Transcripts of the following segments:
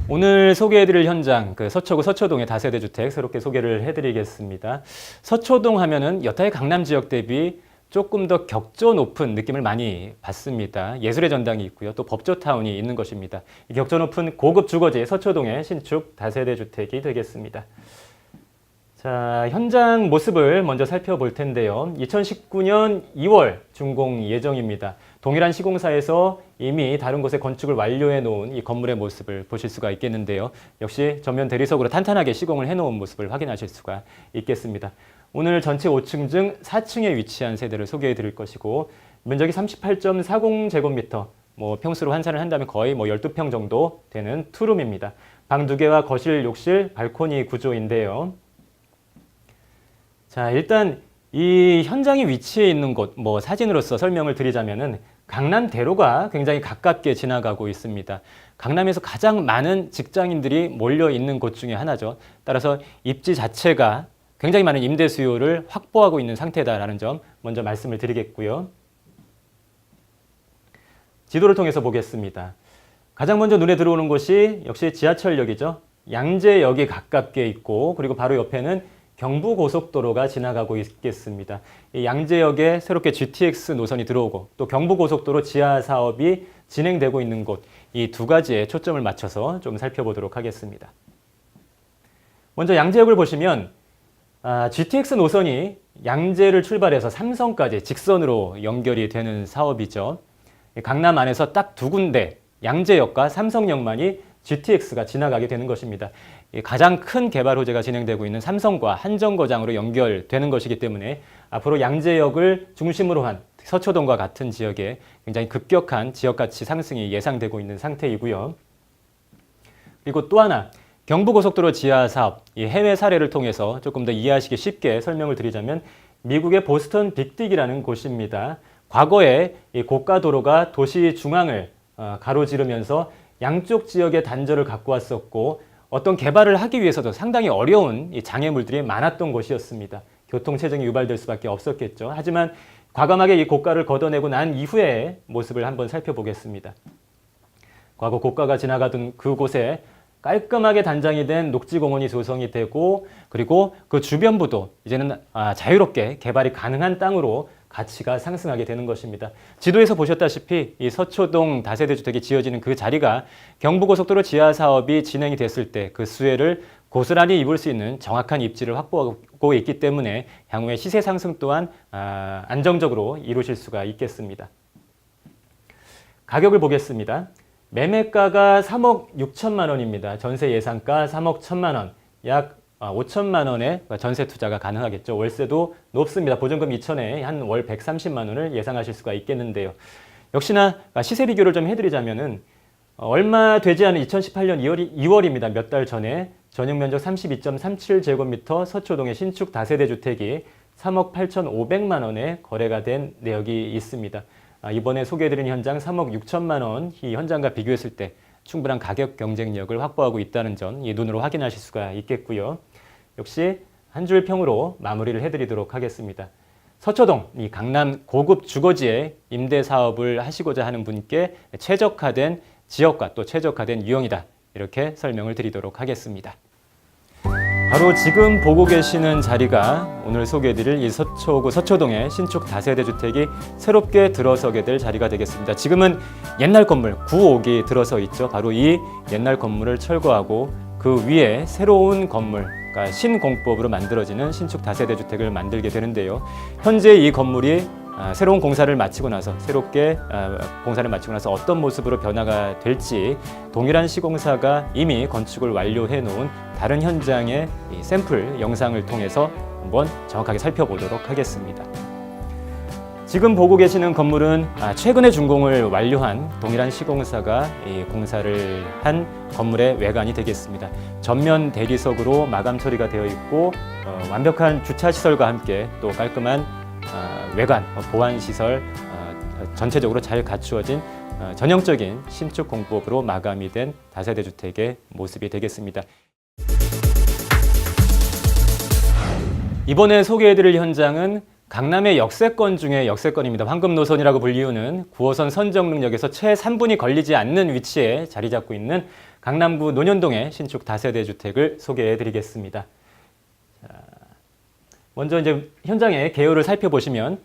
오늘 소개해드릴 현장, 서초구 서초동의 다세대 주택 새롭게 소개를 해드리겠습니다. 서초동 하면은 여타의 강남 지역 대비 조금 더 격조 높은 느낌을 많이 받습니다. 예술의 전당이 있고요. 또 법조타운이 있는 것입니다. 이 격조 높은 고급 주거지 서초동의 신축 다세대 주택이 되겠습니다. 자, 현장 모습을 먼저 살펴볼 텐데요. 2019년 2월 준공 예정입니다. 동일한 시공사에서 이미 다른 곳에 건축을 완료해 놓은 이 건물의 모습을 보실 수가 있겠는데요. 역시 전면 대리석으로 탄탄하게 시공을 해 놓은 모습을 확인하실 수가 있겠습니다. 오늘 전체 5층 중 4층에 위치한 세대를 소개해 드릴 것이고, 면적이 38.40제곱미터, 평수로 환산을 한다면 거의 12평 정도 되는 투룸입니다. 방 2개와 거실, 욕실, 발코니 구조인데요. 자, 일단 이 현장이 위치해 있는 곳, 사진으로서 설명을 드리자면은 강남대로가 굉장히 가깝게 지나가고 있습니다. 강남에서 가장 많은 직장인들이 몰려 있는 곳 중에 하나죠. 따라서 입지 자체가 굉장히 많은 임대 수요를 확보하고 있는 상태다라는 점 먼저 말씀을 드리겠고요. 지도를 통해서 보겠습니다. 가장 먼저 눈에 들어오는 곳이 역시 지하철역이죠. 양재역이 가깝게 있고, 그리고 바로 옆에는 경부고속도로가 지나가고 있겠습니다. 이 양재역에 새롭게 GTX 노선이 들어오고, 또 경부고속도로 지하 사업이 진행되고 있는 곳, 이 두 가지에 초점을 맞춰서 좀 살펴보도록 하겠습니다. 먼저 양재역을 보시면 GTX 노선이 양재를 출발해서 삼성까지 직선으로 연결이 되는 사업이죠. 강남 안에서 딱 두 군데, 양재역과 삼성역만이 GTX가 지나가게 되는 것입니다. 가장 큰 개발 호재가 진행되고 있는 삼성과 한정거장으로 연결되는 것이기 때문에 앞으로 양재역을 중심으로 한 서초동과 같은 지역에 굉장히 급격한 지역가치 상승이 예상되고 있는 상태이고요. 그리고 또 하나, 경부고속도로 지하 사업, 이 해외 사례를 통해서 조금 더 이해하시기 쉽게 설명을 드리자면, 미국의 보스턴 빅딕이라는 곳입니다. 과거에 이 고가 도로가 도시 중앙을 가로지르면서 양쪽 지역의 단절을 갖고 왔었고, 어떤 개발을 하기 위해서도 상당히 어려운 이 장애물들이 많았던 곳이었습니다. 교통체증이 유발될 수밖에 없었겠죠. 하지만 과감하게 이 고가를 걷어내고 난 이후의 모습을 한번 살펴보겠습니다. 과거 고가가 지나가던 그곳에 깔끔하게 단장이 된 녹지공원이 조성이 되고, 그리고 그 주변부도 이제는 자유롭게 개발이 가능한 땅으로 가치가 상승하게 되는 것입니다. 지도에서 보셨다시피 이 서초동 다세대 주택이 지어지는 그 자리가 경부고속도로 지하 사업이 진행이 됐을 때 그 수혜를 고스란히 입을 수 있는 정확한 입지를 확보하고 있기 때문에 향후에 시세 상승 또한 안정적으로 이루실 수가 있겠습니다. 가격을 보겠습니다. 매매가가 3억 6천만 원입니다. 전세 예상가 3억 1천만 원, 약 5천만 원의 전세 투자가 가능하겠죠. 월세도 높습니다. 보증금 2천에 한 월 130만 원을 예상하실 수가 있겠는데요. 역시나 시세 비교를 좀 해드리자면은 얼마 되지 않은 2018년 2월입니다. 몇 달 전에 전용 면적 32.37제곱미터 서초동의 신축 다세대 주택이 3억 8,500만 원에 거래가 된 내역이 있습니다. 이번에 소개해드린 현장 3억 6천만 원, 이 현장과 비교했을 때 충분한 가격 경쟁력을 확보하고 있다는 점 이 눈으로 확인하실 수가 있겠고요. 역시 한 줄 평으로 마무리를 해드리도록 하겠습니다. 서초동, 이 강남 고급 주거지에 임대 사업을 하시고자 하는 분께 최적화된 지역과 또 최적화된 유형이다, 이렇게 설명을 드리도록 하겠습니다. 바로 지금 보고 계시는 자리가 오늘 소개해드릴 이 서초구 서초동의 신축 다세대 주택이 새롭게 들어서게 될 자리가 되겠습니다. 지금은 옛날 건물 9옥이 들어서 있죠. 바로 이 옛날 건물을 철거하고 그 위에 새로운 건물, 그러니까 신공법으로 만들어지는 신축 다세대 주택을 만들게 되는데요. 현재 이 건물이 새로운 공사를 마치고 나서 새롭게 공사를 마치고 나서 어떤 모습으로 변화가 될지 동일한 시공사가 이미 건축을 완료해 놓은 다른 현장의 이 샘플 영상을 통해서 한번 정확하게 살펴보도록 하겠습니다. 지금 보고 계시는 건물은 최근에 준공을 완료한 동일한 시공사가 이 공사를 한 건물의 외관이 되겠습니다. 전면 대리석으로 마감 처리가 되어 있고 완벽한 주차 시설과 함께 또 깔끔한 외관, 보안시설 전체적으로 잘 갖추어진 전형적인 신축 공법으로 마감이 된 다세대 주택의 모습이 되겠습니다. 이번에 소개해드릴 현장은 강남의 역세권 중에 역세권입니다. 황금노선이라고 불리우는 9호선 선정릉역에서 최 3분이 걸리지 않는 위치에 자리 잡고 있는 강남구 논현동의 신축 다세대 주택을 소개해 드리겠습니다. 먼저 이제 현장의 개요를 살펴보시면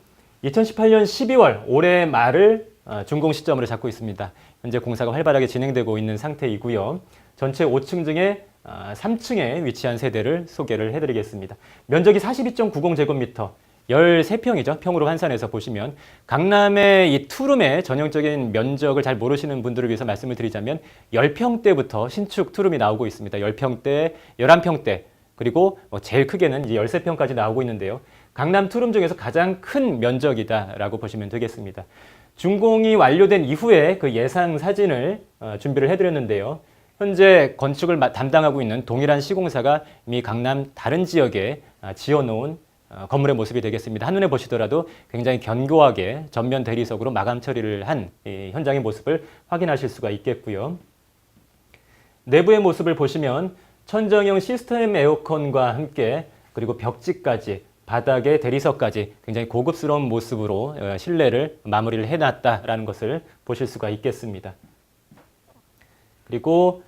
2018년 12월 올해 말을 준공 시점으로 잡고 있습니다. 현재 공사가 활발하게 진행되고 있는 상태이고요. 전체 5층 중에 3층에 위치한 세대를 소개를 해드리겠습니다. 면적이 42.90제곱미터, 13평이죠. 평으로 환산해서 보시면 강남의 이 투룸의 전형적인 면적을 잘 모르시는 분들을 위해서 말씀을 드리자면 10평대부터 신축 투룸이 나오고 있습니다. 10평대, 11평대, 그리고 제일 크게는 이제 13평까지 나오고 있는데요. 강남 투룸 중에서 가장 큰 면적이다라고 보시면 되겠습니다. 준공이 완료된 이후에 그 예상 사진을 준비를 해드렸는데요. 현재 건축을 담당하고 있는 동일한 시공사가 이미 강남 다른 지역에 지어놓은 건물의 모습이 되겠습니다. 한눈에 보시더라도 굉장히 견고하게 전면 대리석으로 마감 처리를 한 현장의 모습을 확인하실 수가 있겠고요. 내부의 모습을 보시면 천정형 시스템 에어컨과 함께 그리고 벽지까지 바닥에 대리석까지 굉장히 고급스러운 모습으로 실내를 마무리를 해놨다라는 것을 보실 수가 있겠습니다. 그리고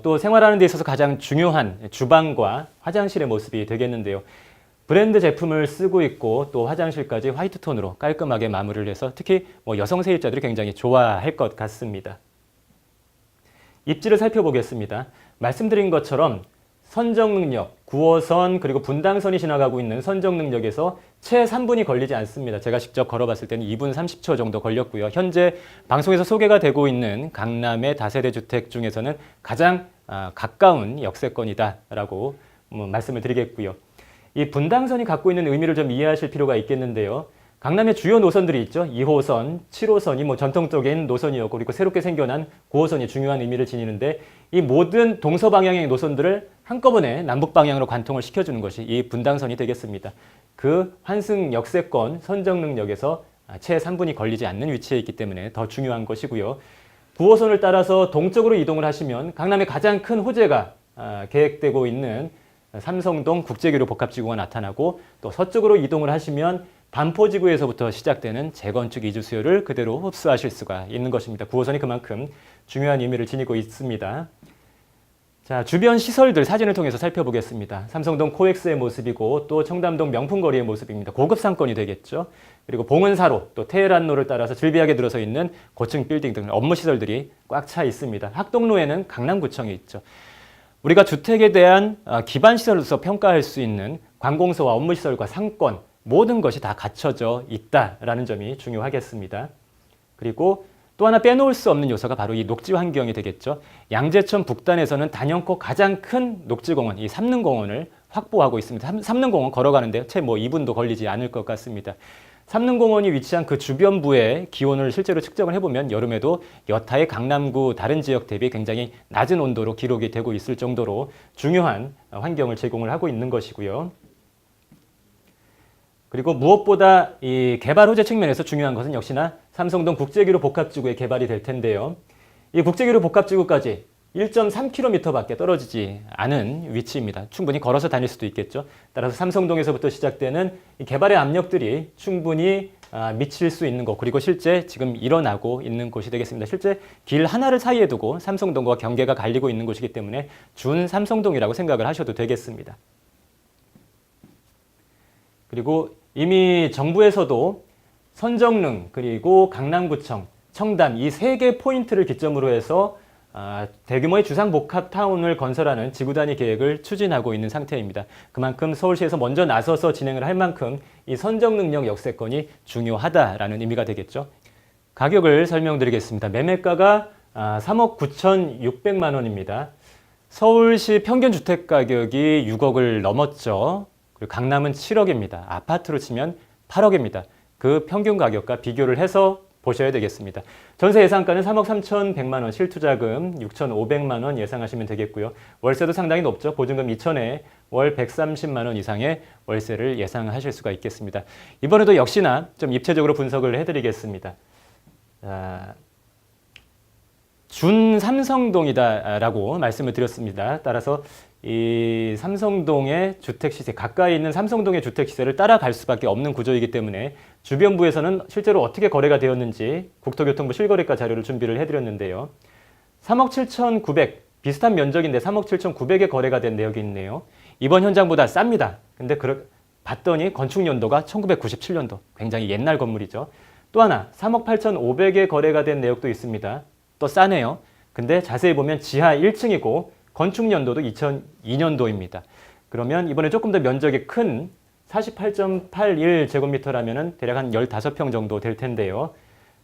또 생활하는 데 있어서 가장 중요한 주방과 화장실의 모습이 되겠는데요. 브랜드 제품을 쓰고 있고 또 화장실까지 화이트 톤으로 깔끔하게 마무리를 해서 특히 여성 세입자들이 굉장히 좋아할 것 같습니다. 입지를 살펴보겠습니다. 말씀드린 것처럼 선정 능력, 9호선 그리고 분당선이 지나가고 있는 선정 능력에서 채 3분이 걸리지 않습니다. 제가 직접 걸어봤을 때는 2분 30초 정도 걸렸고요. 현재 방송에서 소개가 되고 있는 강남의 다세대 주택 중에서는 가장 가까운 역세권이다라고 말씀을 드리겠고요. 이 분당선이 갖고 있는 의미를 좀 이해하실 필요가 있겠는데요. 강남의 주요 노선들이 있죠. 2호선, 7호선이 전통적인 노선이었고 그리고 새롭게 생겨난 9호선이 중요한 의미를 지니는데 이 모든 동서방향의 노선들을 한꺼번에 남북방향으로 관통을 시켜주는 것이 이 분당선이 되겠습니다. 그 환승 역세권 선정능력에서 채 3분이 걸리지 않는 위치에 있기 때문에 더 중요한 것이고요. 9호선을 따라서 동쪽으로 이동을 하시면 강남의 가장 큰 호재가 계획되고 있는 삼성동 국제교류 복합지구가 나타나고 또 서쪽으로 이동을 하시면 반포지구에서부터 시작되는 재건축 이주 수요를 그대로 흡수하실 수가 있는 것입니다. 9호선이 그만큼 중요한 의미를 지니고 있습니다. 자, 주변 시설들 사진을 통해서 살펴보겠습니다. 삼성동 코엑스의 모습이고 또 청담동 명품거리의 모습입니다. 고급 상권이 되겠죠. 그리고 봉은사로 또 테헤란로를 따라서 즐비하게 들어서 있는 고층 빌딩 등 업무 시설들이 꽉 차 있습니다. 학동로에는 강남구청이 있죠. 우리가 주택에 대한 기반 시설로서 평가할 수 있는 관공서와 업무시설과 상권 모든 것이 다 갖춰져 있다라는 점이 중요하겠습니다. 그리고 또 하나 빼놓을 수 없는 요소가 바로 이 녹지 환경이 되겠죠. 양재천 북단에서는 단연코 가장 큰 녹지공원, 이 삼릉공원을 확보하고 있습니다. 삼릉공원 걸어가는데 채 2분도 걸리지 않을 것 같습니다. 삼릉공원이 위치한 그 주변부의 기온을 실제로 측정을 해보면 여름에도 여타의 강남구 다른 지역 대비 굉장히 낮은 온도로 기록이 되고 있을 정도로 중요한 환경을 제공을 하고 있는 것이고요. 그리고 무엇보다 이 개발 호재 측면에서 중요한 것은 역시나 삼성동 국제교류 복합지구의 개발이 될 텐데요. 이 국제교류 복합지구까지 1.3km밖에 떨어지지 않은 위치입니다. 충분히 걸어서 다닐 수도 있겠죠. 따라서 삼성동에서부터 시작되는 이 개발의 압력들이 충분히 미칠 수 있는 것, 그리고 실제 지금 일어나고 있는 곳이 되겠습니다. 실제 길 하나를 사이에 두고 삼성동과 경계가 갈리고 있는 곳이기 때문에 준 삼성동이라고 생각을 하셔도 되겠습니다. 그리고 이미 정부에서도 선정릉 그리고 강남구청, 청담 이 3개 포인트를 기점으로 해서 대규모의 주상복합타운을 건설하는 지구 단위 계획을 추진하고 있는 상태입니다. 그만큼 서울시에서 먼저 나서서 진행을 할 만큼 이 선정능력 역세권이 중요하다라는 의미가 되겠죠. 가격을 설명드리겠습니다. 매매가가 3억 9,600만 원입니다. 서울시 평균 주택가격이 6억을 넘었죠. 그리고 강남은 7억입니다. 아파트로 치면 8억입니다. 그 평균 가격과 비교를 해서 보셔야 되겠습니다. 전세 예상가는 3억 3,100만 원, 실투자금 6,500만 원 예상하시면 되겠고요. 월세도 상당히 높죠. 보증금 2,000에 월 130만 원 이상의 월세를 예상하실 수가 있겠습니다. 이번에도 역시나 좀 입체적으로 분석을 해드리겠습니다. 준 삼성동이다라고 말씀을 드렸습니다. 따라서 이 삼성동의 주택시세, 가까이 있는 삼성동의 주택시세를 따라갈 수밖에 없는 구조이기 때문에 주변부에서는 실제로 어떻게 거래가 되었는지 국토교통부 실거래가 자료를 준비를 해드렸는데요. 3억 7,900, 비슷한 면적인데 3억 7,900에 거래가 된 내역이 있네요. 이번 현장보다 쌉니다. 근데 봤더니 건축 연도가 1997년도. 굉장히 옛날 건물이죠. 또 하나 3억 8,500에 거래가 된 내역도 있습니다. 또 싸네요. 근데 자세히 보면 지하 1층이고 건축 연도도 2002년도입니다. 그러면 이번에 조금 더 면적이 큰 48.81제곱미터라면 대략 한 15평 정도 될 텐데요.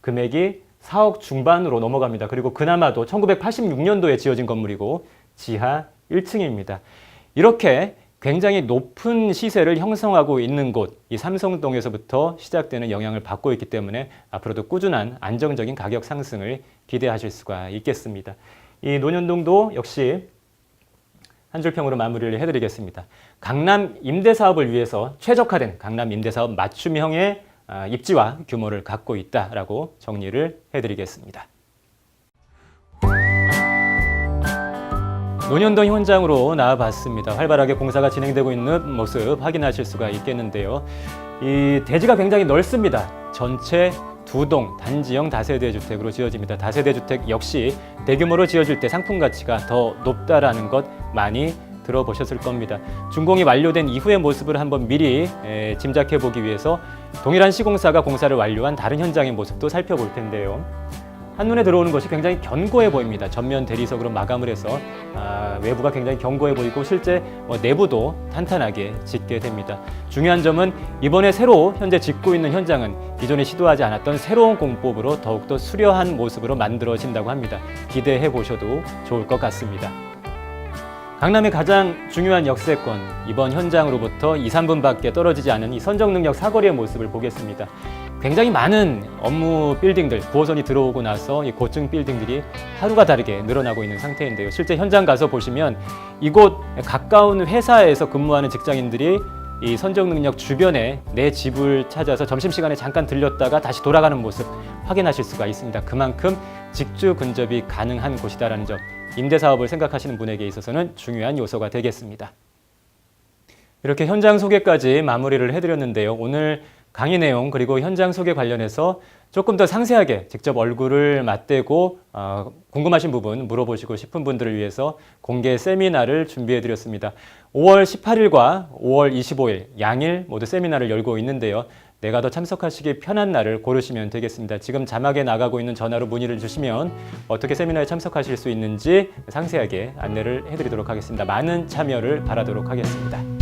금액이 4억 중반으로 넘어갑니다. 그리고 그나마도 1986년도에 지어진 건물이고 지하 1층입니다. 이렇게 굉장히 높은 시세를 형성하고 있는 곳, 이 삼성동에서부터 시작되는 영향을 받고 있기 때문에 앞으로도 꾸준한 안정적인 가격 상승을 기대하실 수가 있겠습니다. 이 논현동도 역시 한 줄평으로 마무리를 해드리겠습니다. 강남 임대사업을 위해서 최적화된 강남 임대사업 맞춤형의 입지와 규모를 갖고 있다라고 정리를 해드리겠습니다. 논현동 현장으로 나와봤습니다. 활발하게 공사가 진행되고 있는 모습 확인하실 수가 있겠는데요. 이 대지가 굉장히 넓습니다. 전체 2동 단지형 다세대 주택으로 지어집니다. 다세대 주택 역시 대규모로 지어질 때 상품 가치가 더 높다라는 것 많이 들어보셨을 겁니다. 준공이 완료된 이후의 모습을 한번 미리 짐작해 보기 위해서 동일한 시공사가 공사를 완료한 다른 현장의 모습도 살펴볼 텐데요. 한눈에 들어오는 것이 굉장히 견고해 보입니다. 전면 대리석으로 마감을 해서 외부가 굉장히 견고해 보이고 실제 내부도 탄탄하게 짓게 됩니다. 중요한 점은 이번에 새로 현재 짓고 있는 현장은 기존에 시도하지 않았던 새로운 공법으로 더욱더 수려한 모습으로 만들어진다고 합니다. 기대해 보셔도 좋을 것 같습니다. 강남의 가장 중요한 역세권, 이번 현장으로부터 2, 3분밖에 떨어지지 않은 이 선정능력 사거리의 모습을 보겠습니다. 굉장히 많은 업무 빌딩들, 9호선이 들어오고 나서 이 고층 빌딩들이 하루가 다르게 늘어나고 있는 상태인데요. 실제 현장 가서 보시면 이곳 가까운 회사에서 근무하는 직장인들이 이 선정능력 주변에 내 집을 찾아서 점심시간에 잠깐 들렸다가 다시 돌아가는 모습 확인하실 수가 있습니다. 그만큼 직주 근접이 가능한 곳이다라는 점, 임대사업을 생각하시는 분에게 있어서는 중요한 요소가 되겠습니다. 이렇게 현장 소개까지 마무리를 해드렸는데요. 오늘 강의 내용 그리고 현장 소개 관련해서 조금 더 상세하게 직접 얼굴을 맞대고 궁금하신 부분 물어보시고 싶은 분들을 위해서 공개 세미나를 준비해드렸습니다. 5월 18일과 5월 25일 양일 모두 세미나를 열고 있는데요. 내가 더 참석하시기 편한 날을 고르시면 되겠습니다. 지금 자막에 나가고 있는 전화로 문의를 주시면 어떻게 세미나에 참석하실 수 있는지 상세하게 안내를 해드리도록 하겠습니다. 많은 참여를 바라도록 하겠습니다.